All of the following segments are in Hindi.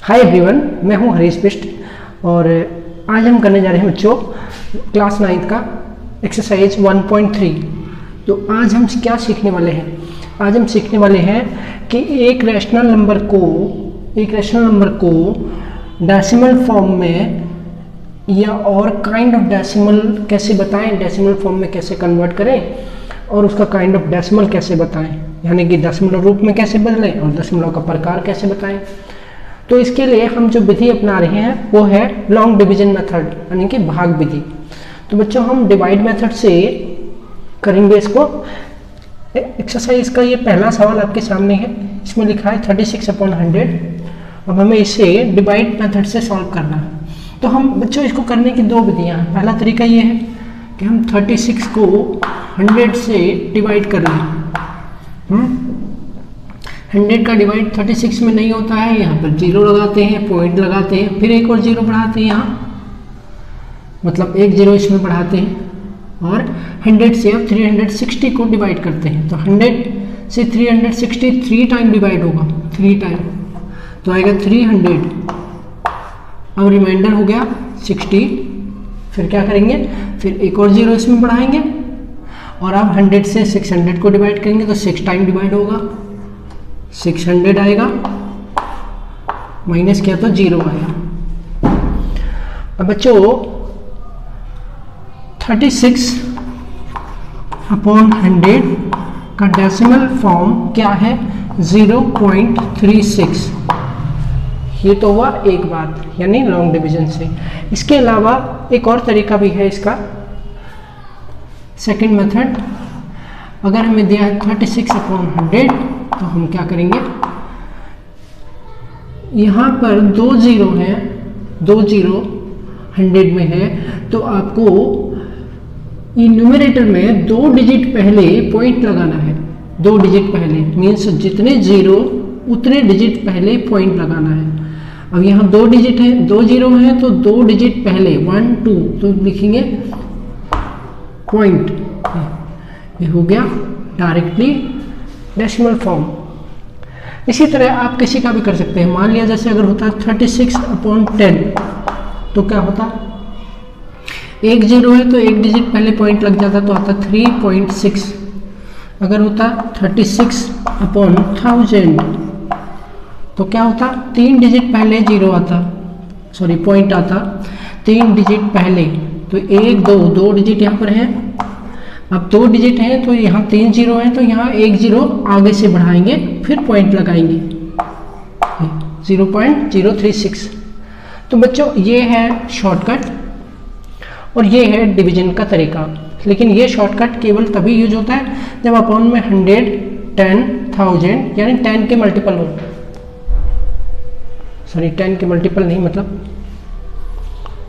हाय एवरीवन, मैं हूं हरीश बिष्ट और आज हम करने जा रहे हैं बच्चों क्लास 9th का एक्सरसाइज 1.3। तो आज हम क्या सीखने वाले हैं? आज हम सीखने वाले हैं कि एक रैशनल नंबर को डेसिमल फॉर्म में या और काइंड ऑफ डेसिमल कैसे बताएं, डेसिमल फॉर्म में कैसे कन्वर्ट करें और उसका काइंड ऑफ डेसिमल कैसे बताएं, यानी कि दशमलव रूप में कैसे बदलें और दशमलव का प्रकार कैसे बताएं। तो इसके लिए हम जो विधि अपना रहे हैं वो है लॉन्ग डिवीजन मेथड, यानी कि भाग विधि। तो बच्चों हम डिवाइड मेथड से करेंगे इसको। एक्सरसाइज का ये पहला सवाल आपके सामने है, इसमें लिखा है 36/100। अब हमें इसे डिवाइड मेथड से सॉल्व करना है। तो हम बच्चों इसको करने की दो विधियां हैं। पहला तरीका ये है कि हम 36 को 100 से डिवाइड कर लें। 100 का डिवाइड 36 में नहीं होता है, यहाँ पर 0 लगाते हैं, पॉइंट लगाते हैं, फिर एक और 0 बढ़ाते हैं यहाँ, मतलब एक 0 इसमें बढ़ाते हैं और 100 से अब 360 को डिवाइड करते हैं। तो 100 से 360 3 टाइम डिवाइड होगा, 3 टाइम, तो आएगा 300। अब रिमाइंडर हो गया 60। फिर क्या करेंगे, फिर एक और 0 इसमें बढ़ाएंगे और अब 100 से 600 को डिवाइड करेंगे तो 6 टाइम डिवाइड होगा, 600 आएगा, माइनस किया तो 0 आया। अब बच्चों 36/100 का डेसिमल फॉर्म क्या है? 0.36। ये तो हुआ एक बात, यानी लॉन्ग डिवीजन से। इसके अलावा एक और तरीका भी है इसका, सेकंड मेथड। अगर हमें दिया है 36/100 तो हम क्या करेंगे, यहाँ पर 2 0 हैं, 2 0 100 में है, तो आपको न्यूमरेटर में 2 डिजिट पहले पॉइंट लगाना है। 2 डिजिट पहले मीन्स जितने 0 उतने डिजिट पहले पॉइंट लगाना है। अब यहाँ 2 डिजिट है, 2 0 है, तो 2 डिजिट पहले 1 2 तो लिखेंगे पॉइंट। ये हो गया डायरेक्टली डेसिमल फॉर्म। इसी तरह आप किसी का भी कर सकते हैं। मान लिया जैसे अगर होता 36/10 तो क्या होता, एक 0 है तो एक डिजिट पहले पॉइंट लग जाता तो आता 3.6। अगर होता 36/1000 तो क्या होता, 3 डिजिट पहले 0 आता, सॉरी पॉइंट आता, 3 डिजिट पहले, तो 1 2 2 डिजिट यहाँ पर है। अब 2 डिजिट हैं तो यहाँ 3 0 हैं, तो यहाँ एक 0 आगे से बढ़ाएंगे, फिर पॉइंट लगाएंगे 0.036। तो बच्चों ये है शॉर्टकट और ये है डिवीजन का तरीका। लेकिन ये शॉर्टकट केवल तभी यूज होता है जब अपॉन में 100 10 1000 यानी 10 के मल्टीपल हो, सॉरी 10 के मल्टीपल नहीं, मतलब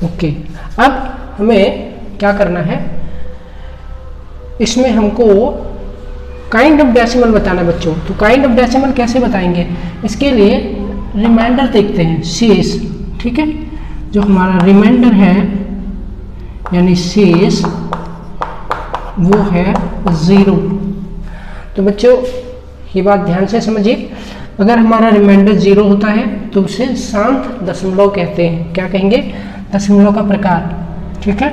ओके। अब हमें क्या करना है, इसमें हमको काइंड ऑफ डेसिमल बताना है बच्चों। तो काइंड ऑफ डेसिमल कैसे बताएंगे, इसके लिए रिमाइंडर देखते हैं, शेष। ठीक है, जो हमारा रिमाइंडर है यानी शेष वो है 0। तो बच्चों ये बात ध्यान से समझिए, अगर हमारा रिमाइंडर 0 होता है तो उसे शांत दशमलव कहते हैं। क्या कहेंगे? दशमलव का प्रकार। ठीक है,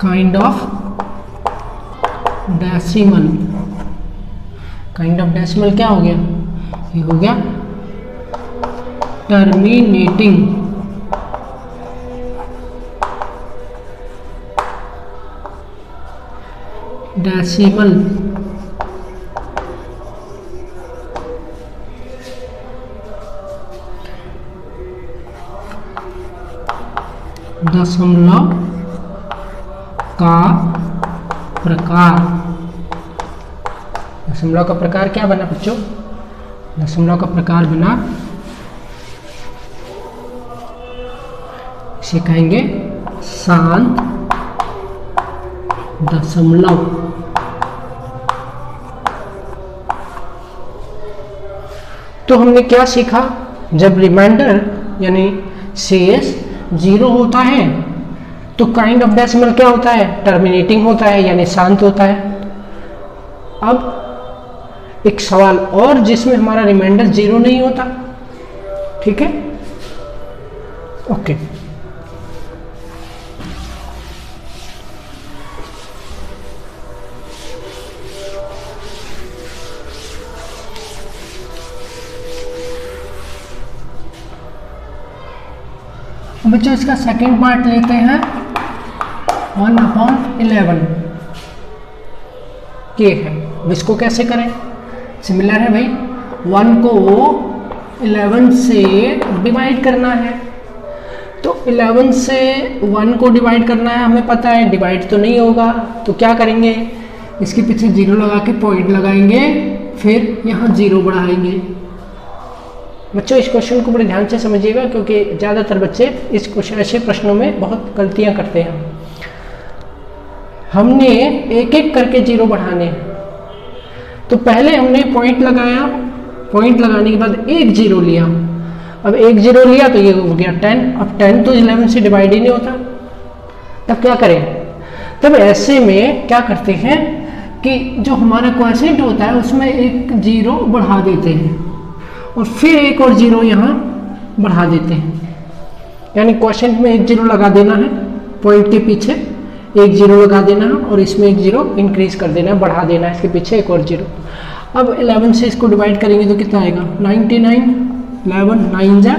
kind of decimal. Kind of decimal क्या हो गया, ये हो गया टर्मिनेटिंग डेसिमल। दशमलव का प्रकार। दशमलव का प्रकार क्या बना बच्चों? दशमलव का प्रकार बना, इसे कहेंगे शांत दशमलव। तो हमने क्या सीखा, जब रिमाइंडर यानी शेष 0 होता है तो काइंड ऑफ डेसिमल क्या होता है, टर्मिनेटिंग होता है यानी शांत होता है। अब एक सवाल और जिसमें हमारा रिमाइंडर 0 नहीं होता। ठीक है, ओके। बच्चों इसका सेकंड पार्ट लेते हैं 1/11 के है। इसको कैसे करें? सिमिलर है भाई, 1 को 11 से डिवाइड करना है। तो 11 से 1 को डिवाइड करना है, हमें पता है डिवाइड तो नहीं होगा, तो क्या करेंगे, इसके पीछे 0 लगा के पॉइंट लगाएंगे, फिर यहाँ 0 बढ़ाएंगे। बच्चों इस क्वेश्चन को बड़े ध्यान से समझिएगा, क्योंकि ज़्यादातर बच्चे इस क्वेश्चन ऐसे प्रश्नों में बहुत गलतियाँ करते हैं। हमने एक एक करके 0 बढ़ाने हैं। तो पहले हमने पॉइंट लगाया, पॉइंट लगाने के बाद एक 0 लिया। अब एक 0 लिया तो ये हो गया 10। अब 10 तो 11 से डिवाइड ही नहीं होता, तब क्या करें? तब ऐसे में क्या करते हैं कि जो हमारा क्वोशिएंट होता है उसमें एक 0 बढ़ा देते हैं और फिर एक और 0 यहाँ बढ़ा देते हैं। यानी क्वोशिएंट में एक 0 लगा देना है, पॉइंट के पीछे एक 0 लगा देना है और इसमें एक 0 इंक्रीज कर देना है, बढ़ा देना है, इसके पीछे एक और 0। अब 11 से इसको डिवाइड करेंगे तो कितना आएगा? 99। 11 9 जा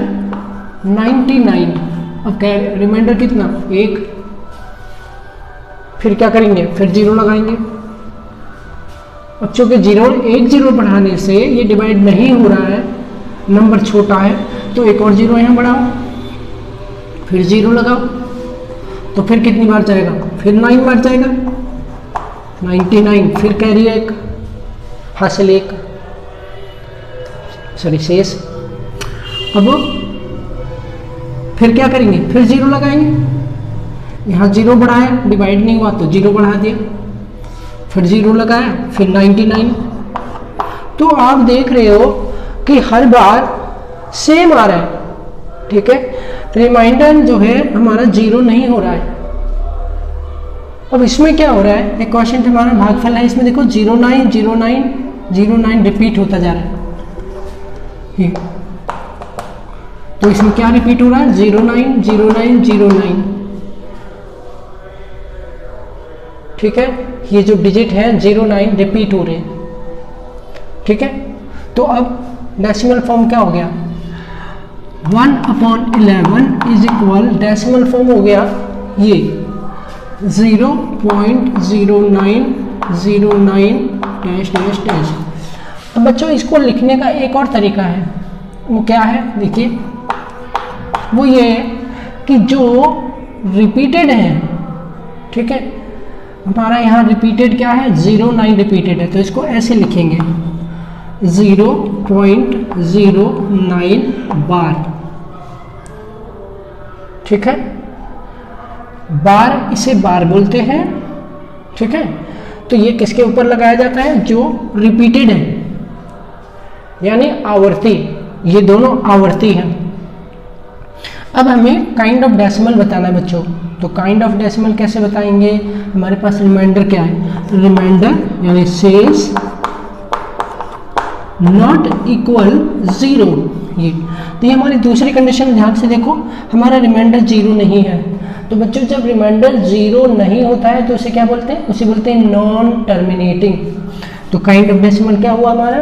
99। अब क्या रिमाइंडर कितना? 1। फिर क्या करेंगे? फिर 0 लगाएंगे। अब चूंकि 1 0 बढ़ाने से ये डिवाइड नहीं हो रहा है, नंबर छोटा है, तो एक और 0 यहाँ बढ़ाओ, फिर 0 लगाओ, तो फिर कितनी बार जाएगा? फिर 9 बार जाएगा, 99। फिर कैरी 1, हासिल 1, सॉरी शेष। अब फिर क्या करेंगे? फिर 0 लगाएंगे। यहाँ 0 बढ़ाया, डिवाइड नहीं हुआ तो 0 बढ़ा दिया, फिर 0 लगाया, फिर 99। तो आप देख रहे हो कि हर बार सेम आ रहा है। ठीक है, रिमाइंडर जो है हमारा 0 नहीं हो रहा है। अब इसमें क्या हो रहा है? एक क्वेश्चन हमारा भागफल है, इसमें देखो 09 09 09 रिपीट होता जा रहा है। तो इसमें क्या रिपीट हो रहा है? 09 09 09। ठीक है, ये जो डिजिट है 09 रिपीट हो रहे हैं। ठीक है, तो अब डेसिमल फॉर्म क्या हो गया? 1/11 इज इक्वल, डेसिमल फॉर्म हो गया ये 0.0909 डैश डैश डैश। अब बच्चों इसको लिखने का एक और तरीका है, वो क्या है? देखिए, वो ये कि जो रिपीटेड है, ठीक है, हमारा यहाँ रिपीटेड क्या है? 09 रिपीटेड है, तो इसको ऐसे लिखेंगे 0.09 बार। ठीक है, बार, इसे बार बोलते हैं। ठीक है, तो ये किसके ऊपर लगाया जाता है? जो रिपीटेड है, यानी आवर्ती। ये दोनों आवर्ती हैं। अब हमें काइंड ऑफ डेसिमल बताना है बच्चों, तो काइंड ऑफ डेसिमल कैसे बताएंगे? हमारे पास रिमाइंडर क्या है? तो रिमाइंडर यानी शेष नॉट इक्वल 0। ये तो ये हमारी दूसरी कंडीशन, ध्यान से देखो, हमारा रिमाइंडर 0 नहीं है। तो बच्चों जब रिमाइंडर 0 नहीं होता है तो उसे क्या बोलते हैं? उसे बोलते हैं नॉन टर्मिनेटिंग। तो काइंड ऑफ डेसिमल क्या हुआ हमारा?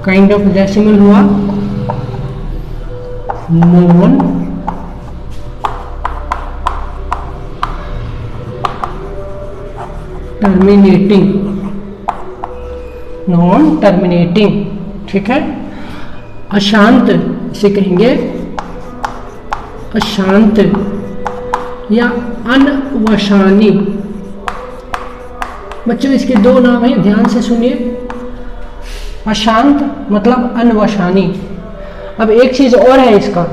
काइंड ऑफ डेसिमल हुआ नॉन टर्मिनेटिंग। नॉन टर्मिनेटिंग, ठीक है। अशांत इसे कहेंगे अशांत या अनवशानी। बच्चों इसके दो नाम हैं, ध्यान से सुनिए। अशांत मतलब अनवशानी। अब एक चीज और है इसका,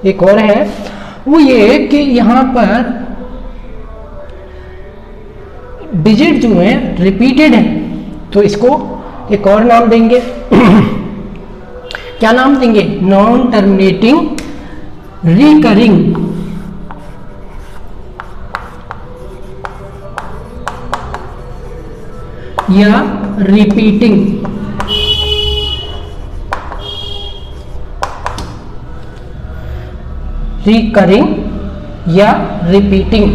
एक और है, वो ये कि यहां पर डिजिट जो है रिपीटेड है, तो इसको एक और नाम देंगे। क्या नाम देंगे? नॉन टर्मिनेटिंग रिकरिंग या रिपीटिंग। रिकरिंग या रिपीटिंग,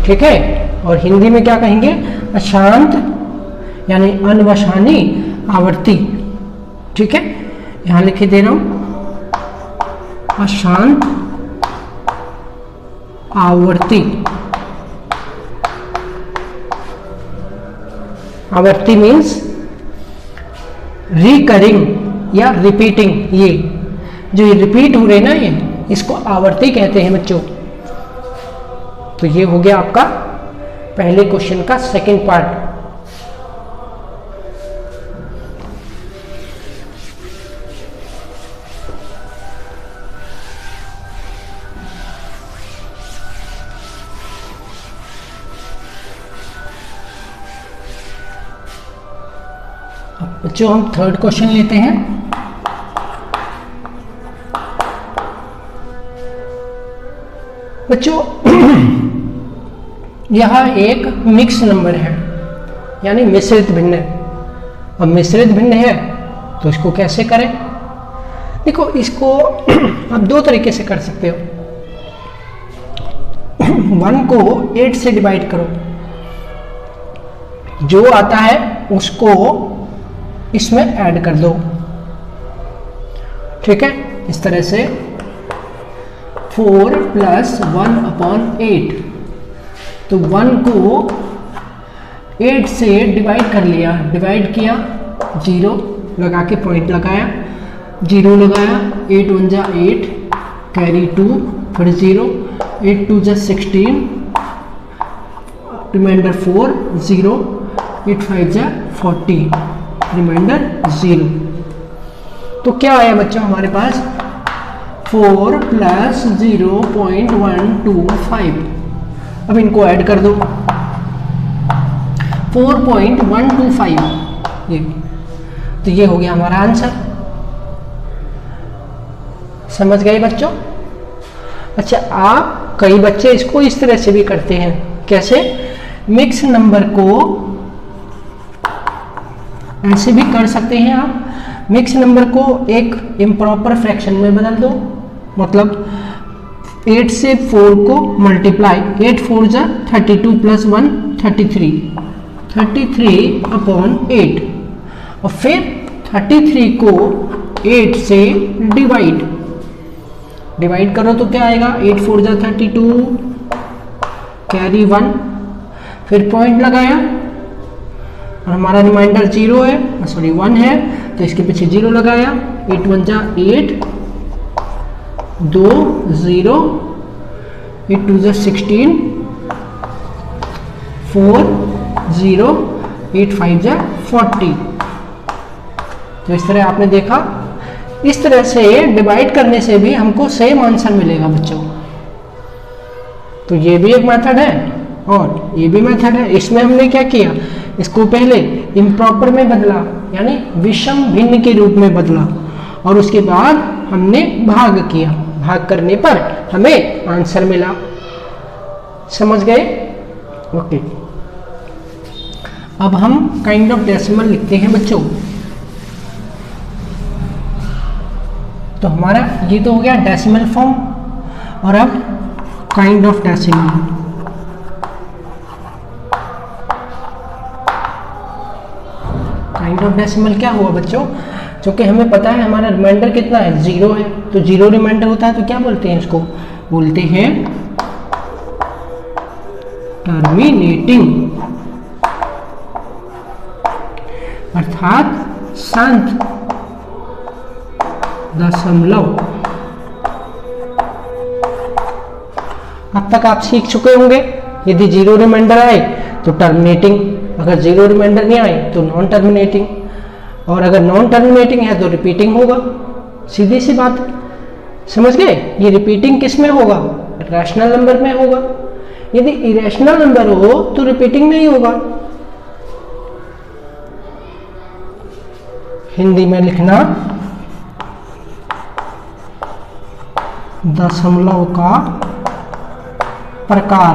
ठीक है। और हिंदी में क्या कहेंगे? अशांत यानी अनवसानी आवर्ती, ठीक है। यहां लिखे दे रहा हूं अशांत आवर्ती। आवर्ती मीन्स रिकरिंग या रिपीटिंग। ये जो ये रिपीट हो रहे ना, ये इसको आवर्ती कहते हैं बच्चों। तो ये हो गया आपका पहले क्वेश्चन का सेकंड पार्ट। अब बच्चों हम थर्ड क्वेश्चन लेते हैं। बच्चों यह एक मिक्स नंबर है, यानी मिश्रित भिन्न। अब मिश्रित भिन्न है तो इसको कैसे करें? देखो, इसको आप दो तरीके से कर सकते हो। 1 को 8 से डिवाइड करो, जो आता है उसको इसमें ऐड कर दो, ठीक है। इस तरह से 4 + 1/8, तो 1 को 8 से डिवाइड कर लिया, डिवाइड किया, 0 लगा के पॉइंट लगाया, 0 लगाया, 8 1 जा 8, कैरी 2, फिर 0, 8 2 जा 16, रिमाइंडर 4, 0, 8 5 जा 40, रिमाइंडर 0। तो क्या आया बच्चों हमारे पास? 4 + 0.125। अब इनको ऐड कर दो, 4.125, ये तो ये हो गया हमारा आंसर। समझ गए बच्चों? अच्छा, आप कई बच्चे इसको इस तरह से भी करते हैं। कैसे? मिक्स नंबर को ऐसे भी कर सकते हैं आप। मिक्स नंबर को एक इम्प्रॉपर फ्रैक्शन में बदल दो, मतलब 8 से 4 को मल्टीप्लाई, 8 4 जा 32 + 1 33, 33/8, और फिर 33 को 8 से डिवाइड करो तो क्या आएगा? 8 4 जा 32, कैरी 1, फिर पॉइंट लगाया, और हमारा रिमाइंडर 0 है, सॉरी 1 है, तो इसके पीछे 0 लगाया, 8 1 जा 8, 2 0, 8 2 जा 16, 4 0, 8 5 जा 40। तो इस तरह आपने देखा, इस तरह से डिवाइड करने से भी हमको सेम आंसर मिलेगा बच्चों। तो ये भी एक मेथड है और ये भी मेथड है। इसमें हमने क्या किया? इसको पहले इम्प्रॉपर में बदला, यानी विषम भिन्न के रूप में बदला, और उसके बाद हमने भाग किया। भाग करने पर हमें आंसर मिला। समझ गए? ओके। अब हम काइंड ऑफ डेसिमल लिखते हैं बच्चों। तो हमारा ये तो हो गया डेसिमल फॉर्म, और अब kind of decimal. Kind of decimal क्या हुआ बच्चों? क्योंकि हमें पता है हमारा रिमाइंडर कितना है? 0 है, तो 0 रिमाइंडर होता है तो क्या बोलते हैं इसको? बोलते हैं टर्मिनेटिंग, अर्थात शांत दशमलव। अब तक आप सीख चुके होंगे, यदि 0 रिमाइंडर आए तो टर्मिनेटिंग, अगर 0 रिमाइंडर नहीं आए तो नॉन टर्मिनेटिंग, और अगर नॉन टर्मिनेटिंग है तो रिपीटिंग होगा। सीधी सी बात, समझ गए? ये रिपीटिंग किस में होगा? रैशनल नंबर में होगा। यदि इरेशनल नंबर हो तो रिपीटिंग नहीं होगा। हिंदी में लिखना, दशमलव का प्रकार।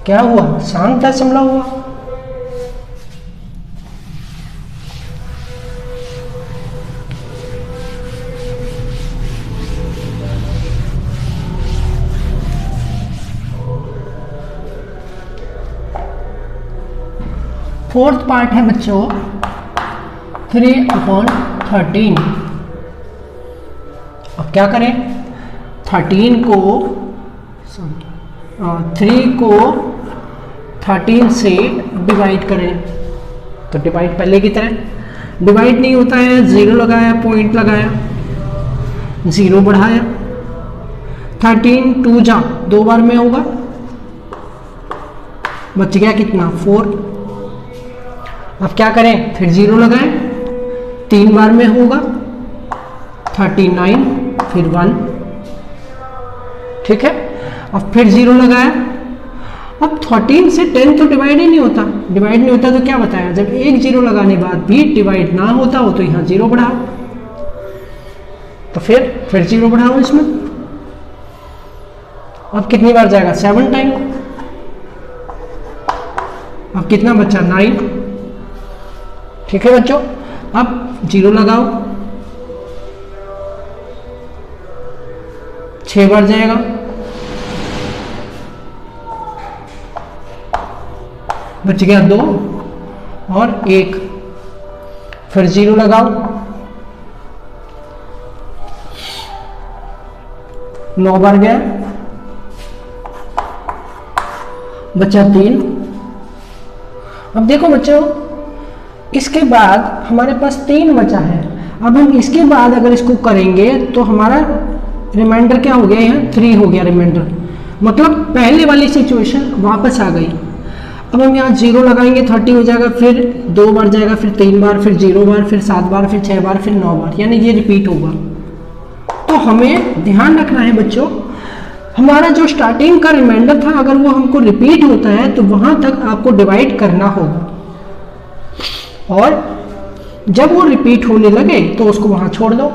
क्या हुआ? शांत दशमलव हुआ। फोर्थ पार्ट है बच्चों 3/13। अब क्या करें? 3 को 13 से डिवाइड करें। तो डिवाइड पहले की तरह डिवाइड नहीं होता है, 0 लगाया, पॉइंट लगाया, 0 बढ़ाया, 13 2 जा 2 बार में होगा, बच गया कितना? 4। अब क्या करें? फिर 0 लगाएं, 3 बार में होगा, 39, फिर 1। ठीक है, अब फिर 0 लगाया। अब 13 से 10 तो डिवाइड ही नहीं होता। डिवाइड नहीं होता तो क्या बताया? जब एक 0 लगाने बाद भी डिवाइड ना होता हो तो यहाँ 0 बढ़ाओ। तो फिर 0 बढ़ाओ इसमें। अब कितनी बार जाएगा? 7 टाइम। अब कितना बचा? 9। ठीक है बच्चों, अब 0 लगाओ, 6 बार जाएगा, बच गया 2 और 1। फिर 0 लगाओ, 9 बार गया, बचा 3। अब देखो बच्चों, इसके बाद हमारे पास 3 बचा है। अब हम इसके बाद अगर इसको करेंगे तो हमारा रिमाइंडर क्या हो गया? यहाँ 3 हो गया रिमाइंडर, मतलब पहले वाली सिचुएशन वापस आ गई। अब हम यहाँ 0 लगाएंगे, 30 हो जाएगा, फिर 2 बार जाएगा, फिर 3 बार, फिर 0 बार, फिर 7 बार, फिर 6 बार, फिर 9 बार, यानी ये रिपीट होगा। तो हमें ध्यान रखना है बच्चों, हमारा जो स्टार्टिंग का रिमाइंडर था अगर वो हमको रिपीट होता है तो वहां तक आपको डिवाइड करना होगा, और जब वो रिपीट होने लगे तो उसको वहां छोड़ दो।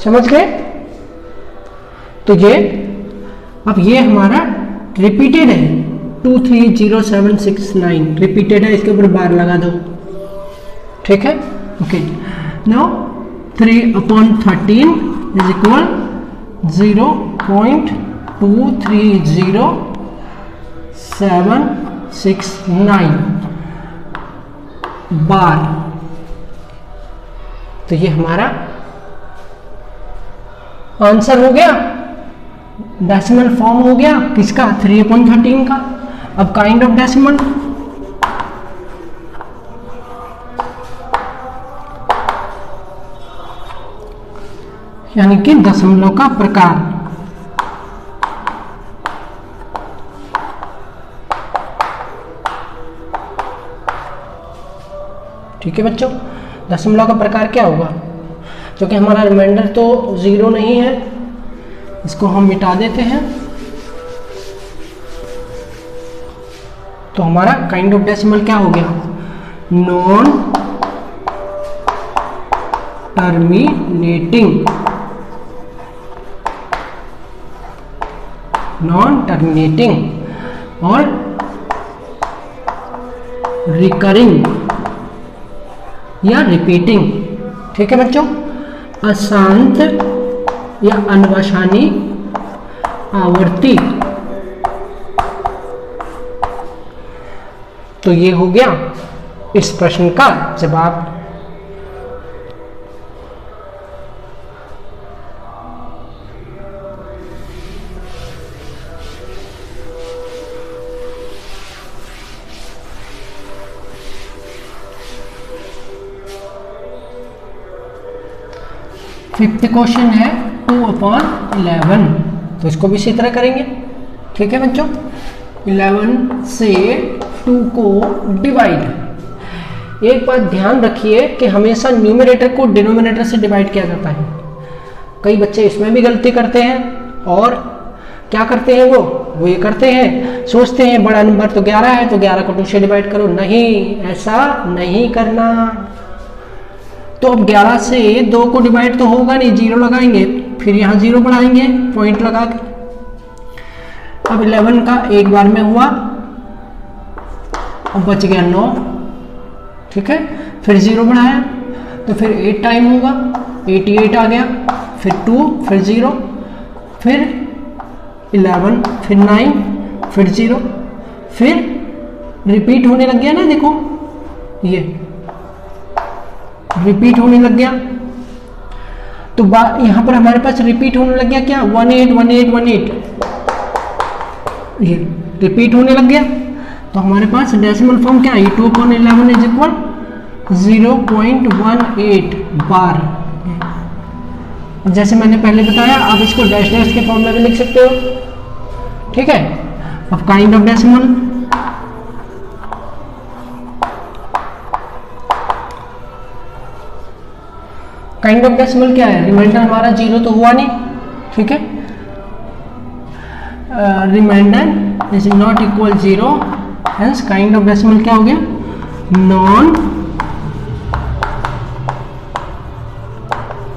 समझ गए? तो अब ये हमारा रिपीटेड है, 2 3 0 7 6 9 रिपीटेड है, इसके ऊपर बार लगा दो। ठीक है, ओके। नाउ 3/13 इज इक्वल 0.230769 बार। तो ये हमारा आंसर हो गया, डेसिमल फॉर्म हो गया किसका? 3/13 का। अब काइंड ऑफ डेसिमल, यानी कि दशमलव का प्रकार। ठीक है बच्चों, दशमलव का प्रकार क्या होगा? क्योंकि हमारा रिमाइंडर तो 0 नहीं है, इसको हम मिटा देते हैं। तो हमारा काइंड ऑफ डेसिमल क्या हो गया? नॉन टर्मिनेटिंग, नॉन टर्मिनेटिंग और रिकरिंग या रिपीटिंग। ठीक है बच्चों, अशांत या अनवसानी आवर्ती। तो ये हो गया इस प्रश्न का जवाब। फिफ्थ क्वेश्चन है 2/11, तो इसको भी इसी तरह करेंगे। ठीक है बच्चों, 11 से 2 को डिवाइड। एक बात ध्यान रखिए कि हमेशा न्यूमरेटर को डिनोमिनेटर से डिवाइड किया जाता है। कई बच्चे इसमें भी गलती करते हैं, और क्या करते हैं वो ये करते हैं, सोचते हैं बड़ा नंबर तो 11 है तो 11 को 2 से डिवाइड करो। नहीं, ऐसा नहीं करना। तो अब 11 से 2 को डिवाइड तो होगा नहीं, 0 लगाएंगे, फिर यहाँ 0 बढ़ाएंगे पॉइंट लगा के। अब 11 का एक बार में हुआ, अब बच गया 9, ठीक है। फिर 0 बढ़ाया तो फिर 8 टाइम होगा, 88 आ गया, फिर 2, फिर 0, फिर 11, फिर 9, फिर 0, फिर रिपीट होने लग गया ना, देखो ये रिपीट होने लग गया। तो यहां पर हमारे पास रिपीट होने लग गया क्या, 18 18 18, ये रिपीट होने लग गया। तो हमारे पास डेसिमल फॉर्म क्या है, 2/11 इज इक्वल 0.18 बार। जैसे मैंने पहले बताया, आप इसको डैश डैश के फॉर्म में भी लिख सकते हो, ठीक है। अब kind of decimal, kind of decimal क्या है, रिमाइंडर हमारा 0 तो हुआ नहीं, ठीक है। Remainder is not equal 0, hence kind of decimal क्या हो गया, नॉन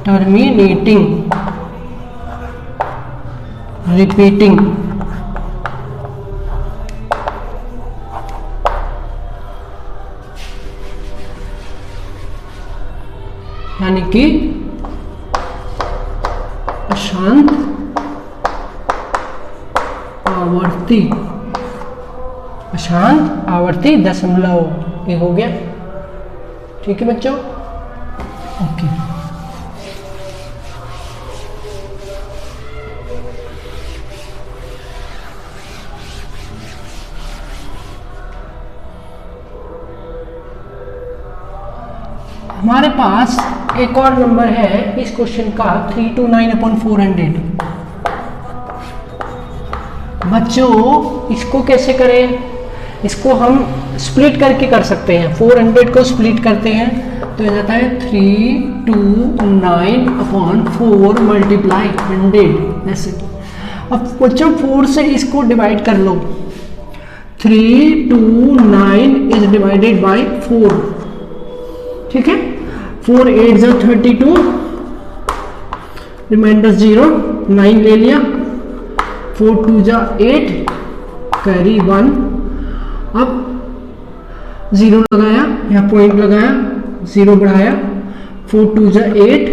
टर्मिनेटिंग रिपीटिंग। यानी कि अशांत आवर्ती, अशांत आवर्ती दशमलव, ये हो गया, ठीक है बच्चों, ओके। हमारे पास एक और नंबर है इस क्वेश्चन का, 329/400। बच्चों इसको कैसे करें, इसको हम स्प्लिट करके कर सकते हैं। 400 को स्प्लिट करते हैं तो ये जाता है 329/4 मल्टीप्लाई 100, ऐसे। अब बच्चों 4 से इसको डिवाइड कर लो, 329 इज डिवाइडेड बाय 4, ठीक है। 4 8 जा 32, रिमाइंडर 0, 9 ले लिया, 4 2 जा 8, कैरी 1। अब 0 लगाया, यहाँ पॉइंट लगाया, 0 बढ़ाया, 4 2 जा 8,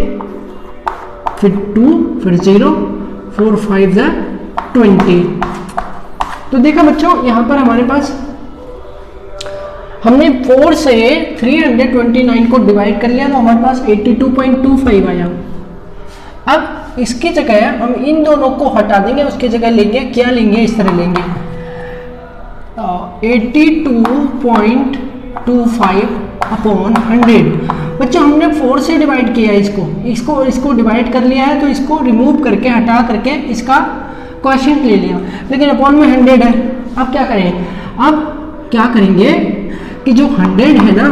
फिर 2, फिर 0, 4 5 जा 20। तो देखा बच्चों, यहाँ पर हमारे पास हमने 4 से 329 को डिवाइड कर लिया तो हमारे पास 82.25 आया। अब इसकी जगह हम इन दोनों को हटा देंगे, उसकी जगह लेंगे क्या, लेंगे इस तरह लेंगे 82.25/100। बच्चों हमने 4 से डिवाइड किया इसको डिवाइड कर लिया है, तो इसको रिमूव करके हटा करके इसका क्वोशिएंट ले लिया, लेकिन अपॉन में 100 है। अब क्या करें, अब क्या करेंगे कि जो 100 है ना,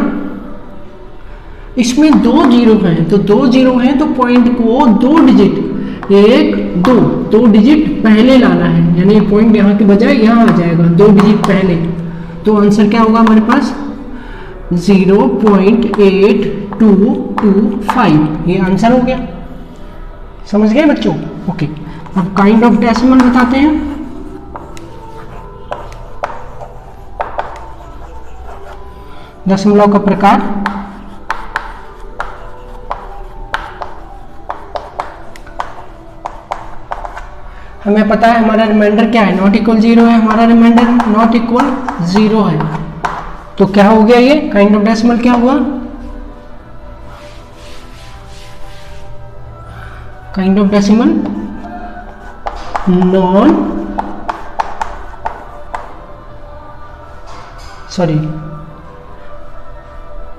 इसमें 2 जीरो हैं, तो 2 जीरो हैं तो पॉइंट को 2 डिजिट, 1 2 डिजिट पहले लाना है, यानी पॉइंट यहाँ के बजाय यहाँ आ जाएगा 2 डिजिट पहले। तो आंसर क्या होगा हमारे पास 0.8225, ये आंसर हो गया। समझ गए बच्चों, ओके। अब काइंड ऑफ डेसिमल बताते हैं। दशमलव का प्रकार, हमें पता है हमारा रिमाइंडर क्या है, नॉट इक्वल 0 है, हमारा रिमाइंडर नॉट इक्वल 0 है। तो क्या हो गया, ये काइंड ऑफ डेसिमल क्या हुआ, काइंड ऑफ डेसिमल नॉन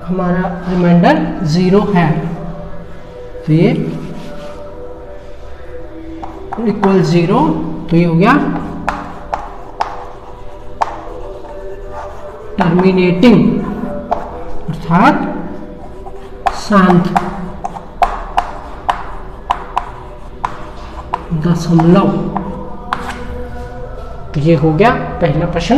हमारा रिमाइंडर 0 है, तो ये इक्वल 0, तो ये हो गया टर्मिनेटिंग, अर्थात शांत दशमलव। तो ये हो गया पहला प्रश्न।